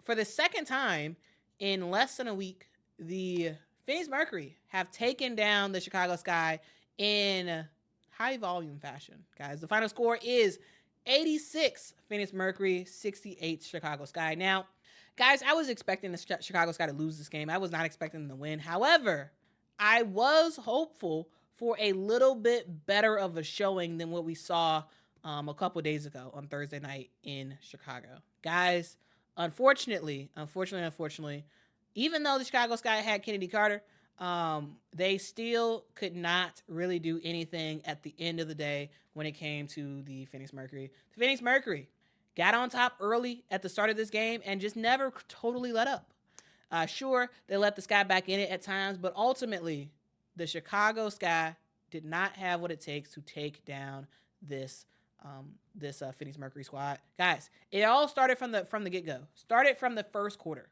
for the second time in less than a week, the Phoenix Mercury have taken down the Chicago Sky in high volume fashion, guys. The final score is 86 Phoenix Mercury, 68 Chicago Sky. Now, guys, I was expecting the Chicago Sky to lose this game. I was not expecting them to win. However, I was hopeful for a little bit better of a showing than what we saw a couple days ago on Thursday night in Chicago. Guys, unfortunately, even though the Chicago Sky had Kennedy Carter, they still could not really do anything at the end of the day when it came to the Phoenix Mercury. The Phoenix Mercury got on top early at the start of this game and just never totally let up. Sure, they let the Sky back in it at times, but ultimately, the Chicago Sky did not have what it takes to take down this Phoenix Mercury squad. Guys, it all started from the get-go. Started from the first quarter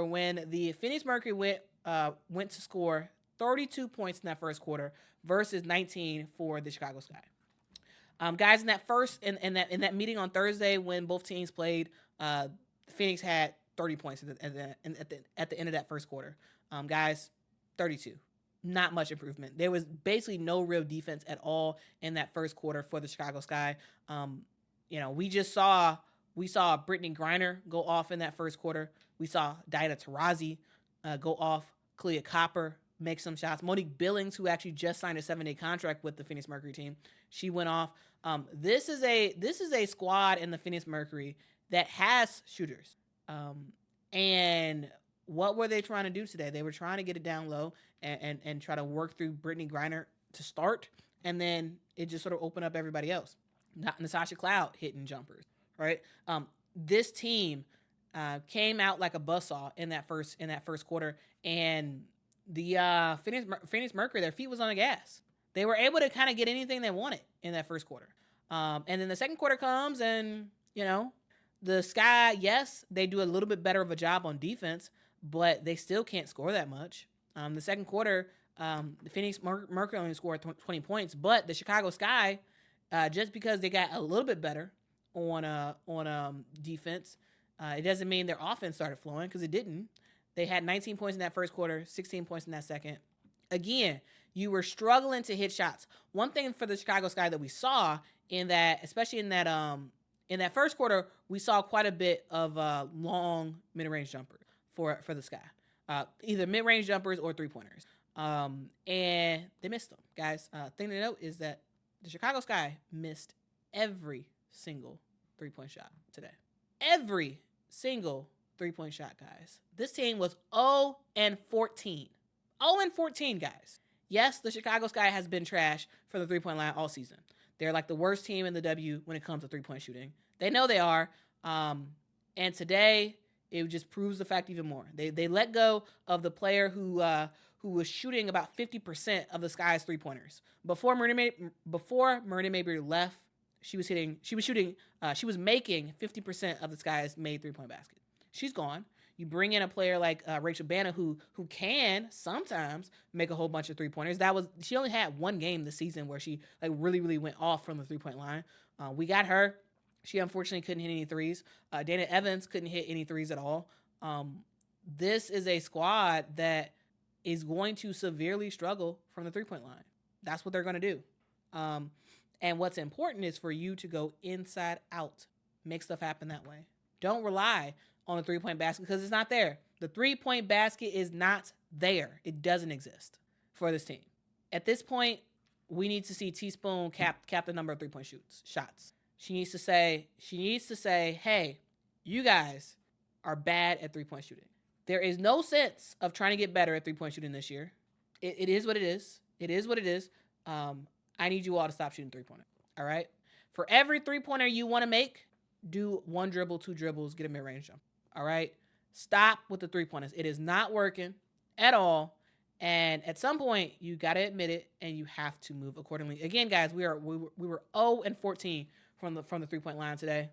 when the Phoenix Mercury went to score 32 points in that first quarter versus 19 for the Chicago Sky. Guys, in that meeting on Thursday when both teams played, Phoenix had 30 points at the end of that first quarter. Guys, 32. Not much improvement. There was basically no real defense at all in that first quarter for the Chicago Sky. We saw Brittney Griner go off in that first quarter. We saw Diana Taurasi go off. Clea Copper make some shots. Monique Billings, who actually just signed a 7-day contract with the Phoenix Mercury team, she went off. This is a squad in the Phoenix Mercury that has shooters. And what were they trying to do today? They were trying to get it down low and try to work through Brittney Griner to start, and then it just sort of opened up everybody else. Not Natasha Cloud hitting jumpers, right? This team came out like a buzzsaw in that first quarter, and the Phoenix Mercury, their feet was on the gas. They were able to kind of get anything they wanted in that first quarter. And then the second quarter comes, and the Sky, yes, they do a little bit better of a job on defense, but they still can't score that much. The second quarter, the Phoenix Mercury only scored 20 points, but the Chicago Sky, just because they got a little bit better on defense, it doesn't mean their offense started flowing, because it didn't. They had 19 points in that first quarter, 16 points in that second. Again, you were struggling to hit shots. One thing for the Chicago Sky that we saw especially in that first quarter, we saw quite a bit of long mid-range jumpers for the Sky. Either mid-range jumpers or three-pointers. And they missed them, guys. Thing to note is that the Chicago Sky missed every single three-point shot today. Every single three-point shot, guys. This team was 0-14. 0-14, guys. Yes, the Chicago Sky has been trash for the three-point line all season. They're like the worst team in the W when it comes to three-point shooting. They know they are. And today, it just proves the fact even more. They let go of the player who was shooting about 50% of the Sky's three-pointers. Before Marina Mayberry left, she was making 50% of the Sky's made three-point basket. She's gone. You bring in a player like Rachel Banna, who can sometimes make a whole bunch of three-pointers. She only had one game this season where she really, really went off from the three-point line. We got her. She unfortunately couldn't hit any threes. Dana Evans couldn't hit any threes at all. This is a squad that is going to severely struggle from the three-point line. That's what they're going to do. And what's important is for you to go inside out. Make stuff happen that way. Don't rely on the three-point basket because it's not there. The three-point basket is not there. It doesn't exist for this team. At this point, we need to see Teaspoon cap the number of three-point shots. She needs to say, hey, you guys are bad at three-point shooting. There is no sense of trying to get better at three-point shooting this year. It is what it is. It is what it is. I need you all to stop shooting three-pointer. All right? For every three-pointer you want to make, do one dribble, two dribbles, get a mid-range jump. All right? Stop with the three-pointers. It is not working at all. And at some point, you got to admit it, and you have to move accordingly. Again, guys, we were 0-14 from the three-point line today.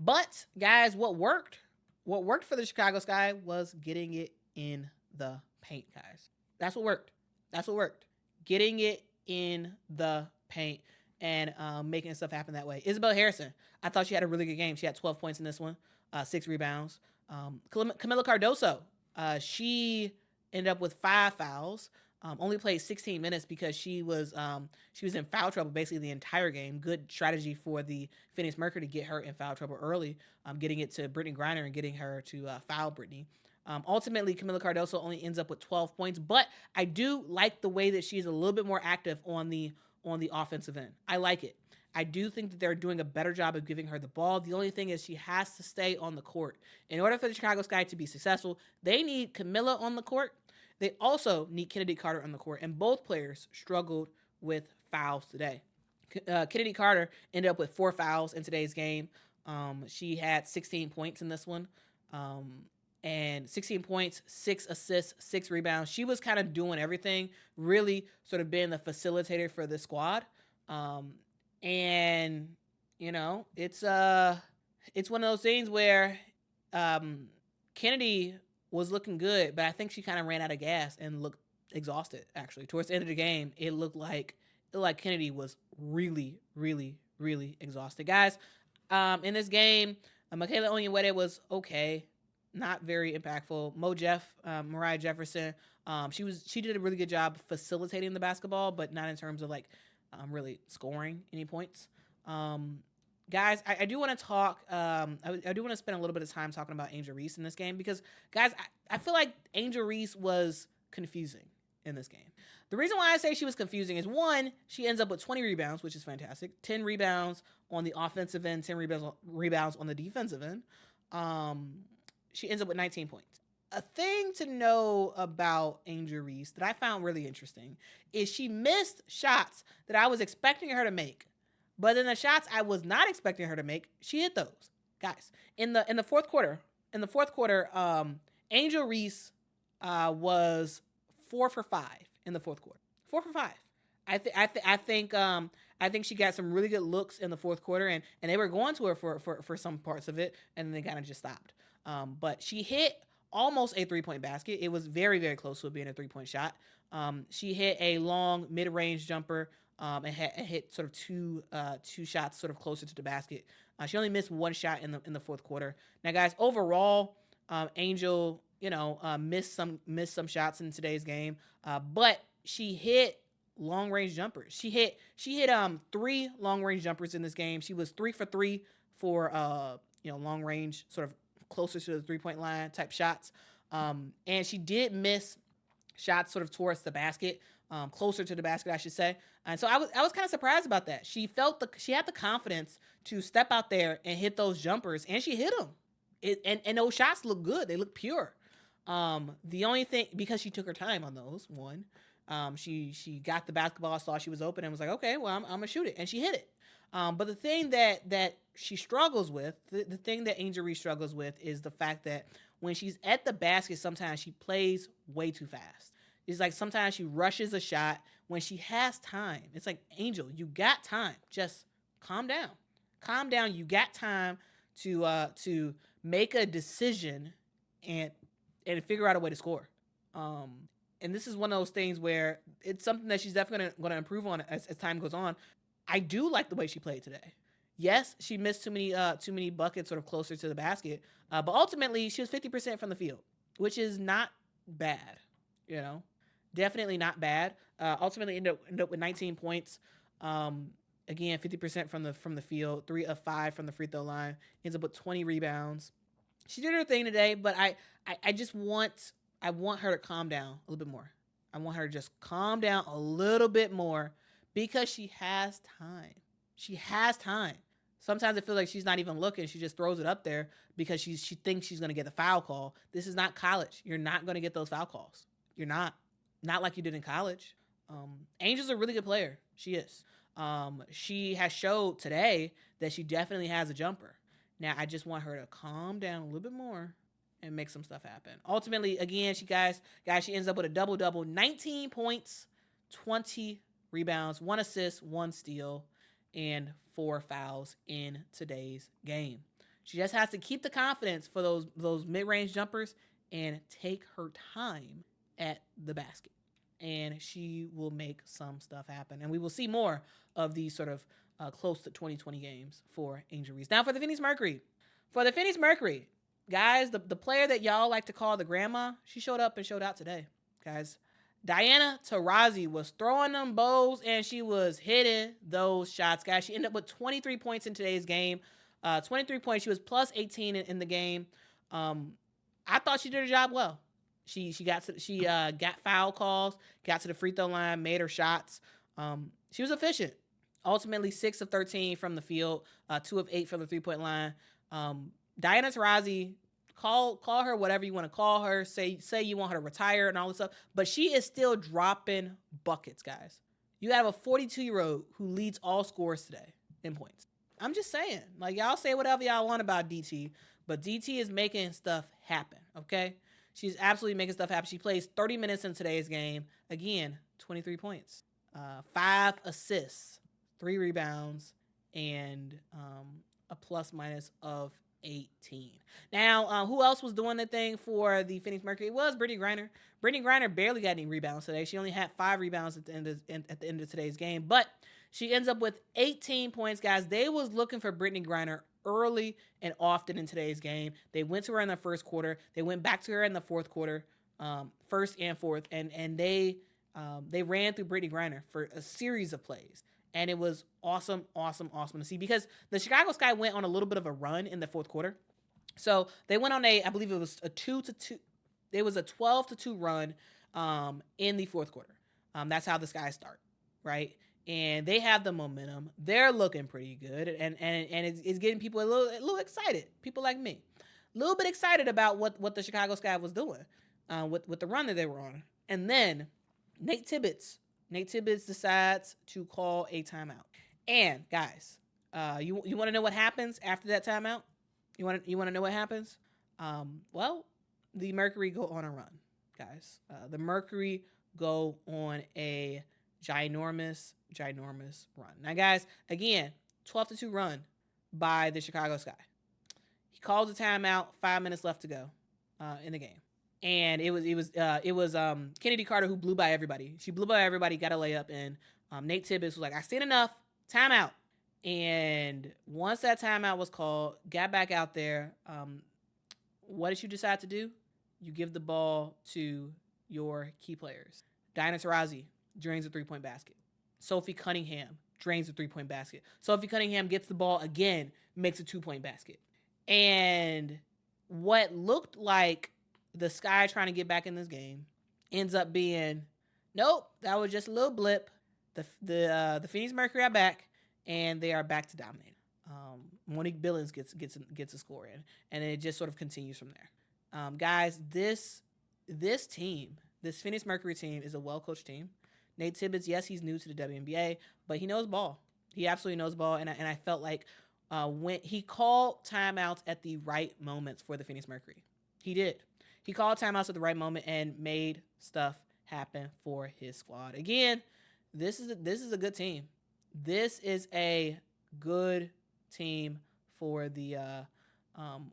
But, guys, what worked for the Chicago Sky was getting it in the paint, guys. That's what worked. Getting it in the paint and making stuff happen that way. Isabel Harrison, I thought she had a really good game. She had 12 points in this one. 6 rebounds. Camila Cardoso, she ended up with 5 fouls. Only played 16 minutes because she was in foul trouble basically the entire game. Good strategy for the Phoenix Mercury to get her in foul trouble early, getting it to Brittney Griner and getting her to foul Brittney. Ultimately, Camila Cardoso only ends up with 12 points, but I do like the way that she's a little bit more active on the offensive end. I like it. I do think that they're doing a better job of giving her the ball. The only thing is she has to stay on the court. In order for the Chicago Sky to be successful, they need Camila on the court. They also need Kennedy Carter on the court, and both players struggled with fouls today. Kennedy Carter ended up with 4 fouls in today's game. She had 16 points in this one. And 16 points, 6 assists, 6 rebounds. She was kind of doing everything, really sort of being the facilitator for the squad. And you know, it's one of those things where Kennedy was looking good, but I think she kind of ran out of gas and looked exhausted. Actually, towards the end of the game, it looked like Kennedy was really, really, really exhausted. Guys, in this game, Michaela Onyenwere was okay, not very impactful. Mariah Jefferson, she did a really good job facilitating the basketball, but not in terms of like really scoring any points. Guys, I do want to talk. I do want to spend a little bit of time talking about Angel Reese in this game because, guys, I feel like Angel Reese was confusing in this game. The reason why I say she was confusing is, one, she ends up with 20 rebounds, which is fantastic. 10 rebounds on the offensive end, 10 rebounds on the defensive end. She ends up with 19 points. A thing to know about Angel Reese that I found really interesting is she missed shots that I was expecting her to make. But then the shots I was not expecting her to make, she hit those. Guys, in the fourth quarter, Angel Reese was 4 for 5 in the fourth quarter. 4 for 5. I think she got some really good looks in the fourth quarter, and they were going to her for some parts of it, and then they kind of just stopped. But she hit almost a 3-point basket. It was very, very close to it being a 3-point shot. She hit a long mid-range jumper. And hit sort of two shots sort of closer to the basket. She only missed 1 shot in the fourth quarter. Now, guys, overall, Angel, missed some shots in today's game, but she hit long range jumpers. She hit 3 long range jumpers in this game. She was 3 for 3 for long range, sort of closer to the 3-point line type shots. And she did miss shots sort of towards the basket. Closer to the basket, I should say. And so I was kind of surprised about that. She had the confidence to step out there and hit those jumpers, and she hit them. And those shots look good. They look pure. The only thing, because she took her time on those, one, she got the basketball, saw she was open, and was like, okay, well, I'm gonna shoot it, and she hit it. But the thing that she struggles with, the thing that Angel Reese struggles with, is the fact that when she's at the basket, sometimes she plays way too fast. It's like sometimes she rushes a shot when she has time. It's like, Angel, you got time. Just calm down. Calm down. You got time to make a decision and figure out a way to score. And this is one of those things where it's something that she's definitely going to improve on as time goes on. I do like the way she played today. Yes, she missed too many buckets sort of closer to the basket, but ultimately she was 50% from the field, which is not bad, Definitely not bad. Ultimately ended up with 19 points. Again, 50% from the field, 3 of 5 from the free throw line. Ends up with 20 rebounds. She did her thing today, but I want her to calm down a little bit more. I want her to just calm down a little bit more because she has time. She has time. Sometimes it feels like she's not even looking. She just throws it up there because she thinks she's going to get the foul call. This is not college. You're not going to get those foul calls. You're not. Not like you did in college. Angel's a really good player. She is. She has showed today that she definitely has a jumper. Now, I just want her to calm down a little bit more and make some stuff happen. Ultimately, again, she ends up with a double-double, 19 points, 20 rebounds, 1 assist, 1 steal, and 4 fouls in today's game. She just has to keep the confidence for those mid-range jumpers and take her time at the basket, and she will make some stuff happen. And we will see more of these sort of close to 2020 games for Angel Reese. Now for the Phoenix Mercury. For the Phoenix Mercury, guys, the player that y'all like to call the grandma, she showed up and showed out today, guys. Diana Taurasi was throwing them bows and she was hitting those shots, guys. She ended up with 23 points in today's game. 23 points. She was plus 18 in the game. I thought she did her job well. She got foul calls, got to the free throw line, made her shots. She was efficient. Ultimately, 6 of 13 from the field, 2 of 8 from the 3-point line. Diana Taurasi, call her whatever you want to call her. Say you want her to retire and all this stuff, but she is still dropping buckets, guys. You have a 42-year-old who leads all scorers today in points. I'm just saying, like, y'all say whatever y'all want about DT, but DT is making stuff happen, okay? She's absolutely making stuff happen. She plays 30 minutes in today's game. Again, 23 points, 5 assists, 3 rebounds, and a plus minus of 18. Now, who else was doing the thing for the Phoenix Mercury? It was Brittney Griner. Brittney Griner barely got any rebounds today. She only had 5 rebounds at the end of today's game, but she ends up with 18 points, guys. They was looking for Brittney Griner early and often in today's game. They went to her in the first quarter. They went back to her in the fourth quarter, first and fourth, and they ran through Brittney Griner for a series of plays. And it was awesome to see, because the Chicago Sky went on a little bit of a run in the fourth quarter. So they went on I believe it was a 2-2. It was a 12-2 run in the fourth quarter. That's how the Sky start, right? And they have the momentum. They're looking pretty good, and it's getting people a little excited. People like me, a little bit excited about what the Chicago Sky was doing with the run that they were on. And then Nate Tibbetts decides to call a timeout. And guys, you want to know what happens after that timeout? You want to know what happens? Well, the Mercury go on a run, guys. The Mercury go on a ginormous run. Now, guys, again, 12-2 run by the Chicago Sky. He calls a timeout, 5 minutes left to go in the game. And it was Kennedy Carter who blew by everybody. She blew by everybody, got a layup, and Nate Tibbetts was like, "I seen enough, timeout." And once that timeout was called, got back out there. What did you decide to do? You give the ball to your key players. Diana Taurasi drains a 3-point basket. Sophie Cunningham drains a 3-point basket. Sophie Cunningham gets the ball again, makes a 2-point basket. And what looked like the Sky trying to get back in this game ends up being, nope, that was just a little blip. The Phoenix Mercury are back, and they are back to dominate. Monique Billings gets a score in, and it just sort of continues from there. Guys, this team, this Phoenix Mercury team, is a well-coached team. Nate Tibbetts, yes, he's new to the WNBA, but he knows ball. He absolutely knows ball, and I felt like when he called timeouts at the right moments for the Phoenix Mercury. He did. He called timeouts at the right moment and made stuff happen for his squad. Again, this is a good team. This is a good team for the oh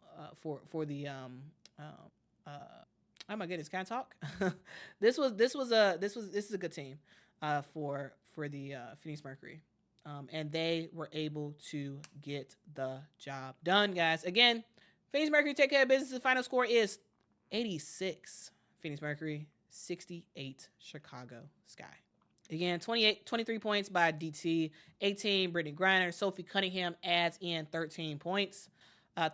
my goodness, can I talk? This is a good team for the Phoenix Mercury. And they were able to get the job done, guys. Again, Phoenix Mercury take care of business. The final score is 86 Phoenix Mercury, 68 Chicago Sky. Again, 23 points by DT, 18 Brittney Griner. Sophie Cunningham adds in 13 points.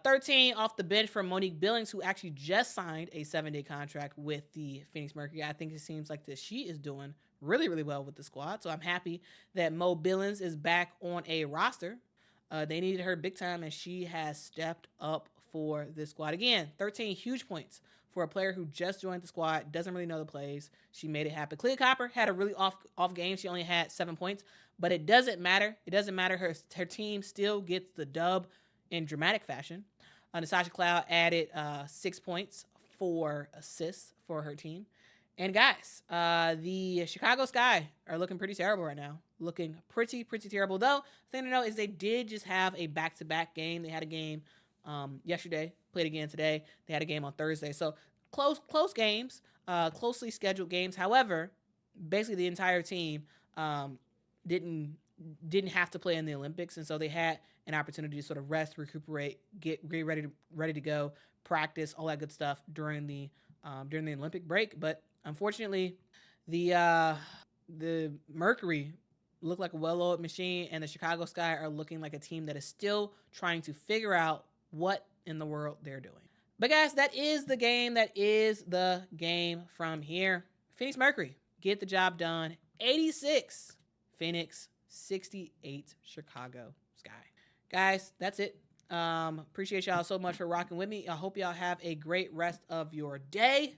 13 off the bench for Monique Billings, who actually just signed a 7-day contract with the Phoenix Mercury. I think it seems like that she is doing really, really well with the squad. So I'm happy that Mo Billings is back on a roster. They needed her big time, and she has stepped up for this squad. Again, 13 huge points for a player who just joined the squad, doesn't really know the plays. She made it happen. Clea Copper had a really off game. She only had 7 points, but it doesn't matter. It doesn't matter. Her team still gets the dub in dramatic fashion. Natasha Cloud added 6 points, 4 assists for her team. And guys, the Chicago Sky are looking pretty terrible right now. Looking pretty terrible. Though, the thing to know is they did just have a back-to-back game. They had a game yesterday, played again today. They had a game on Thursday. So close games, closely scheduled games. However, basically the entire team didn't didn't have to play in the Olympics, and so they had an opportunity to sort of rest, recuperate, get ready to go, practice, all that good stuff during the Olympic break. But unfortunately, the Mercury look like a well-oiled machine, and the Chicago Sky are looking like a team that is still trying to figure out what in the world they're doing. But guys, that is the game. That is the game from here. Phoenix Mercury get the job done. 86 Phoenix, 68 Chicago Sky. Guys, that's it. Appreciate y'all so much for rocking with me. I hope y'all have a great rest of your day.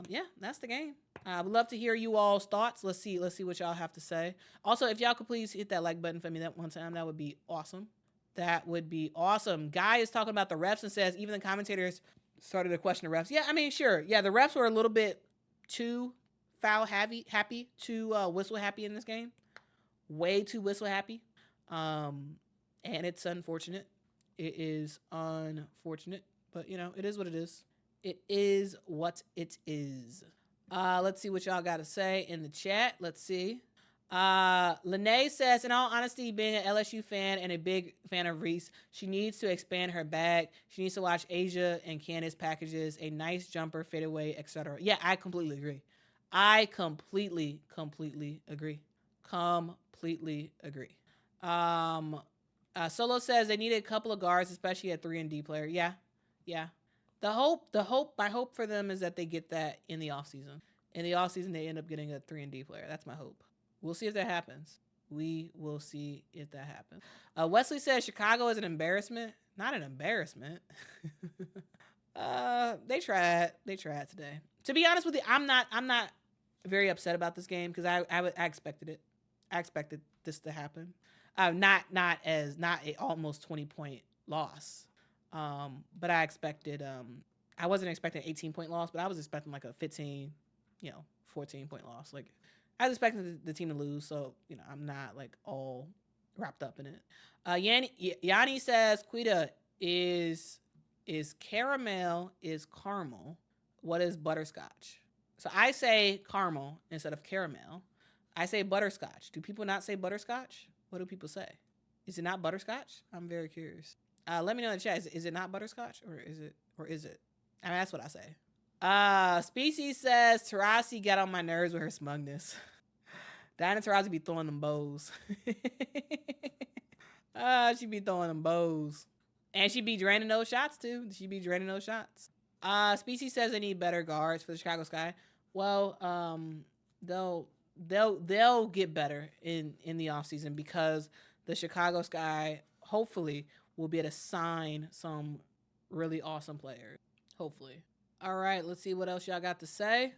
Yeah, that's the game. I would love to hear you all's thoughts. Let's see what y'all have to say. Also, if y'all could please hit that like button for me that one time, that would be awesome. That would be awesome. Guy is talking about the refs and says even the commentators started to question the refs. Yeah, I mean, sure. Yeah, the refs were a little bit too foul happy, too whistle happy in this game. Way too whistle happy. And it's unfortunate. It is unfortunate. But, it is what it is. It is what it is. Let's see what y'all got to say in the chat. Let's see. Lene says, in all honesty, being an LSU fan and a big fan of Reese, she needs to expand her bag. She needs to watch Asia and Candace packages, a nice jumper, fadeaway, etc. Yeah, I completely agree. I completely agree. Completely agree. Solo says they needed a couple of guards, especially at 3 and D player. Yeah. My hope for them is that they get that in the offseason. In the offseason, they end up getting a 3 and D player. That's my hope. We'll see if that happens. We will see if that happens. Wesley says Chicago is an embarrassment. Not an embarrassment. They tried today. To be honest with you, I'm not very upset about this game because I expected it. I expected this to happen. Not a almost 20-point loss. But I expected I wasn't expecting an 18-point loss, but I was expecting like a 15, 14-point loss. Like I was expecting the team to lose, so I'm not like all wrapped up in it. Yanni says Quita is caramel is caramel. What is butterscotch? So I say caramel instead of caramel. I say butterscotch. Do people not say butterscotch? What do people say? Is it not butterscotch? I'm very curious. Let me know in the chat. Is it not butterscotch or is it? I mean, that's what I say. Species says Taurasi got on my nerves with her smugness. Diana Taurasi be throwing them bows. She be throwing them bows. And she be draining those shots too. Species says they need better guards for the Chicago Sky. Well, they'll get better in the offseason because the Chicago Sky hopefully will be able to sign some really awesome players. Hopefully. All right, let's see what else y'all got to say.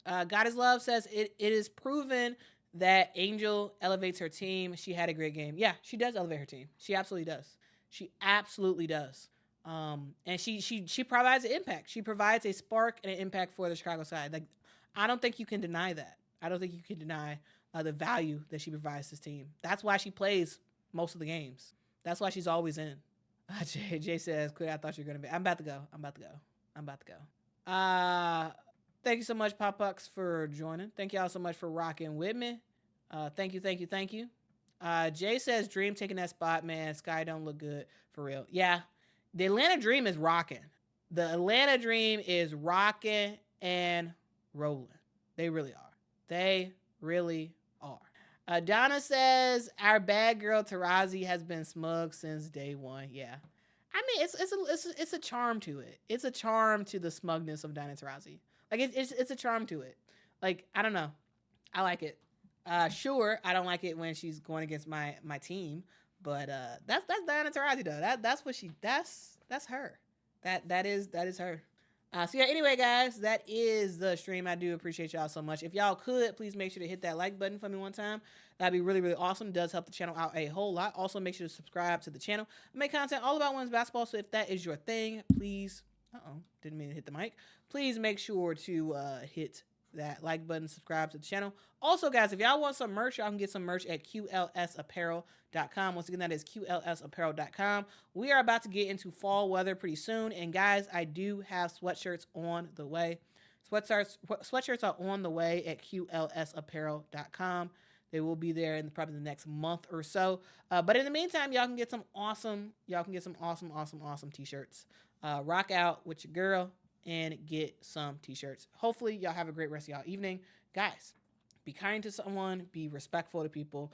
God is Love says it is proven that Angel elevates her team. She had a great game. Yeah, she does elevate her team. She absolutely does. And she provides an impact. She provides a spark and an impact for the Chicago side. Like, I don't think you can deny that. I don't think you can deny the value that she provides to this team. That's why she plays most of the games. That's why she's always in. Jay says, "Quit. I thought you were gonna be." I'm about to go. Thank you so much, Pop Pucks, for joining. Thank y'all so much for rocking with me. Thank you. Jay says, "Dream taking that spot, man. Sky don't look good for real." Yeah, the Atlanta Dream is rocking. The Atlanta Dream is rocking and rolling. They really are. Donna says our bad girl Taurasi has been smug since day one. Yeah, I mean it's a charm to it. It's a charm to the smugness of Diana Taurasi. Like it's a charm to it. Like I don't know, I like it. Sure, I don't like it when she's going against my team, but that's Diana Taurasi though. That's her. That is her. So yeah, anyway, guys, that is the stream. I do appreciate y'all so much. If y'all could, please make sure to hit that like button for me one time. That'd be really, really awesome. It does help the channel out a whole lot. Also, make sure to subscribe to the channel. I make content all about women's basketball, so if that is your thing, please, didn't mean to hit the mic. Please make sure to hit that like button, subscribe to the channel. Also, guys, if y'all want some merch, y'all can get some merch at QLSapparel.com. Once again, that is QLSapparel.com. We are about to get into fall weather pretty soon. And guys, I do have sweatshirts on the way. Sweatshirts are on the way at QLSapparel.com. They will be there in probably the next month or so. But in the meantime, y'all can get some awesome t-shirts. Rock out with your girl and get some t-shirts. Hopefully y'all have a great rest of y'all evening. Guys, be kind to someone, be respectful to people.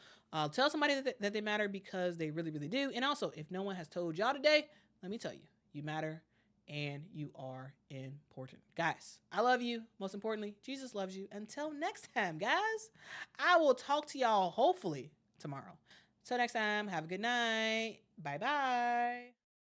Tell somebody that they matter, because they really, really do. And also, if no one has told y'all today, let me tell you, you matter and you are important. Guys, I love you. Most importantly, Jesus loves you. Until next time, guys, I will talk to y'all hopefully tomorrow. Until next time, have a good night. Bye-bye.